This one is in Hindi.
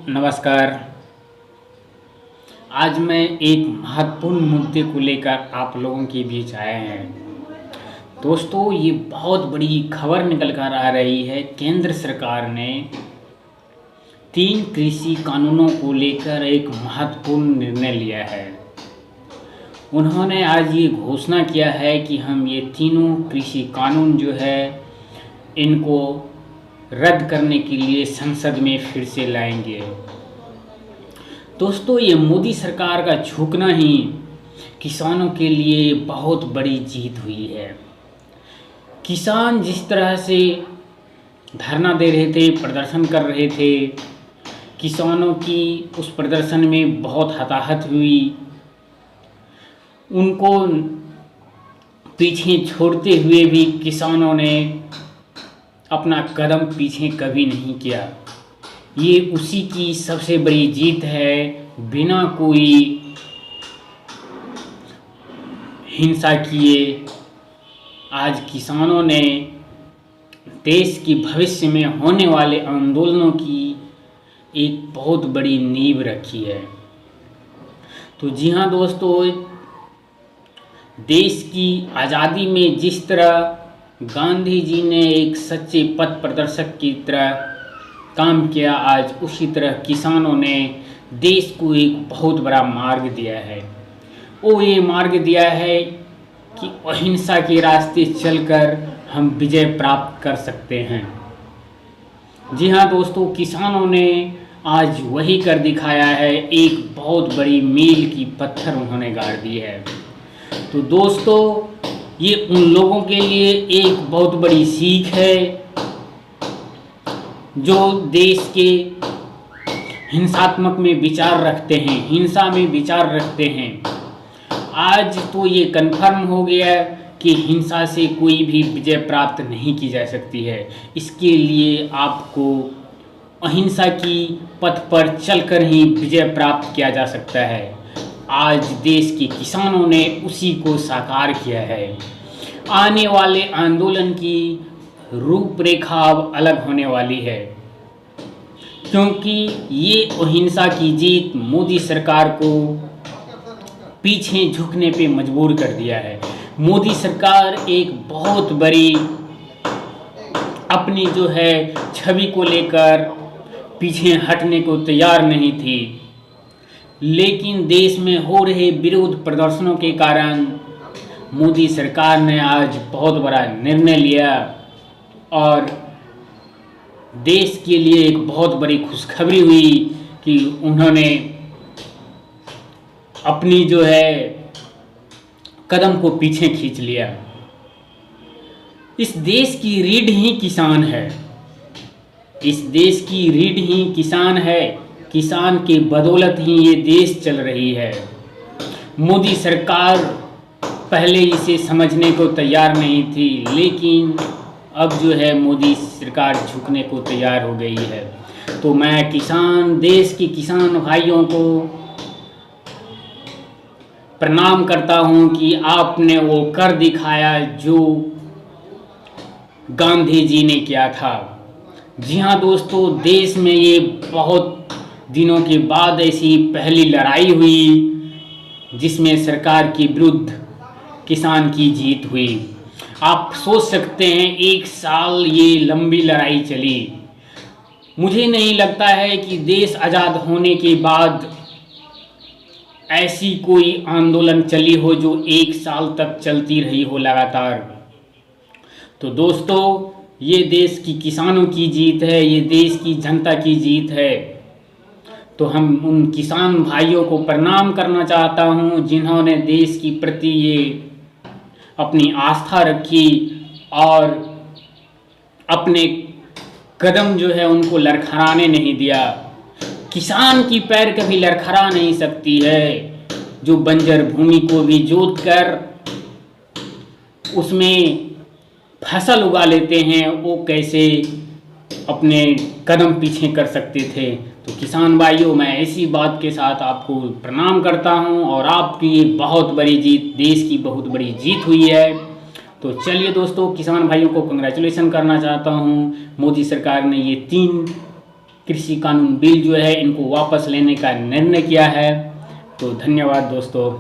नमस्कार। आज मैं एक महत्वपूर्ण मुद्दे को लेकर आप लोगों के बीच आए हैं। दोस्तों, ये बहुत बड़ी खबर निकल कर आ रही है। केंद्र सरकार ने 3 कृषि कानूनों को लेकर एक महत्वपूर्ण निर्णय लिया है। उन्होंने आज ये घोषणा किया है कि हम ये तीनों कृषि कानून जो है इनको रद्द करने के लिए संसद में फिर से लाएंगे। दोस्तों, ये मोदी सरकार का झुकना ही किसानों के लिए बहुत बड़ी जीत हुई है। किसान जिस तरह से धरना दे रहे थे, प्रदर्शन कर रहे थे, किसानों की उस प्रदर्शन में बहुत हताहत हुई। उनको पीछे छोड़ते हुए भी किसानों ने अपना कदम पीछे कभी नहीं किया। ये उसी की सबसे बड़ी जीत है। बिना कोई हिंसा किए आज किसानों ने देश की भविष्य में होने वाले आंदोलनों की एक बहुत बड़ी नींव रखी है। तो जी हाँ दोस्तों, देश की आज़ादी में जिस तरह गांधी जी ने एक सच्चे पथ प्रदर्शक की तरह काम किया, आज उसी तरह किसानों ने देश को एक बहुत बड़ा मार्ग दिया है। वो ये मार्ग दिया है कि अहिंसा के रास्ते चलकर हम विजय प्राप्त कर सकते हैं। जी हाँ दोस्तों, किसानों ने आज वही कर दिखाया है। एक बहुत बड़ी मील की पत्थर उन्होंने गाड़ दी है। तो दोस्तों, ये उन लोगों के लिए एक बहुत बड़ी सीख है जो देश के हिंसात्मक में विचार रखते हैं, हिंसा में विचार रखते हैं। आज तो ये कन्फर्म हो गया कि हिंसा से कोई भी विजय प्राप्त नहीं की जा सकती है। इसके लिए आपको अहिंसा की पथ पर चलकर ही विजय प्राप्त किया जा सकता है। आज देश के किसानों ने उसी को साकार किया है। आने वाले आंदोलन की रूपरेखा अब अलग होने वाली है, क्योंकि ये अहिंसा की जीत मोदी सरकार को पीछे झुकने पे मजबूर कर दिया है। मोदी सरकार एक बहुत बड़ी अपनी जो है छवि को लेकर पीछे हटने को तैयार नहीं थी, लेकिन देश में हो रहे विरोध प्रदर्शनों के कारण मोदी सरकार ने आज बहुत बड़ा निर्णय लिया और देश के लिए एक बहुत बड़ी खुशखबरी हुई कि उन्होंने अपनी जो है कदम को पीछे खींच लिया। इस देश की रीढ़ ही किसान है। इस देश की रीढ़ ही किसान है। किसान के बदौलत ही ये देश चल रही है। मोदी सरकार पहले इसे समझने को तैयार नहीं थी, लेकिन अब जो है मोदी सरकार झुकने को तैयार हो गई है। तो मैं देश के किसान भाइयों को प्रणाम करता हूं कि आपने वो कर दिखाया जो गांधी जी ने किया था। जी हाँ दोस्तों, देश में ये बहुत दिनों के बाद ऐसी पहली लड़ाई हुई जिसमें सरकार के विरुद्ध किसान की जीत हुई। आप सोच सकते हैं 1 साल ये लंबी लड़ाई चली। मुझे नहीं लगता है कि देश आज़ाद होने के बाद ऐसी कोई आंदोलन चली हो जो 1 साल तक चलती रही हो लगातार। तो दोस्तों, ये देश की किसानों की जीत है, ये देश की जनता की जीत है। तो हम उन किसान भाइयों को प्रणाम करना चाहता हूँ जिन्होंने देश की प्रति ये अपनी आस्था रखी और अपने कदम जो है उनको लड़खड़ाने नहीं दिया। किसान की पैर कभी लड़खड़ा नहीं सकती है। जो बंजर भूमि को भी जोत कर उसमें फसल उगा लेते हैं, वो कैसे अपने कदम पीछे कर सकते थे। तो किसान भाइयों, मैं ऐसी बात के साथ आपको प्रणाम करता हूं और आपकी बहुत बड़ी जीत, देश की बहुत बड़ी जीत हुई है। तो चलिए दोस्तों, किसान भाइयों को कंग्रेचुलेसन करना चाहता हूं। मोदी सरकार ने ये 3 कृषि कानून बिल जो है इनको वापस लेने का निर्णय किया है। तो धन्यवाद दोस्तों।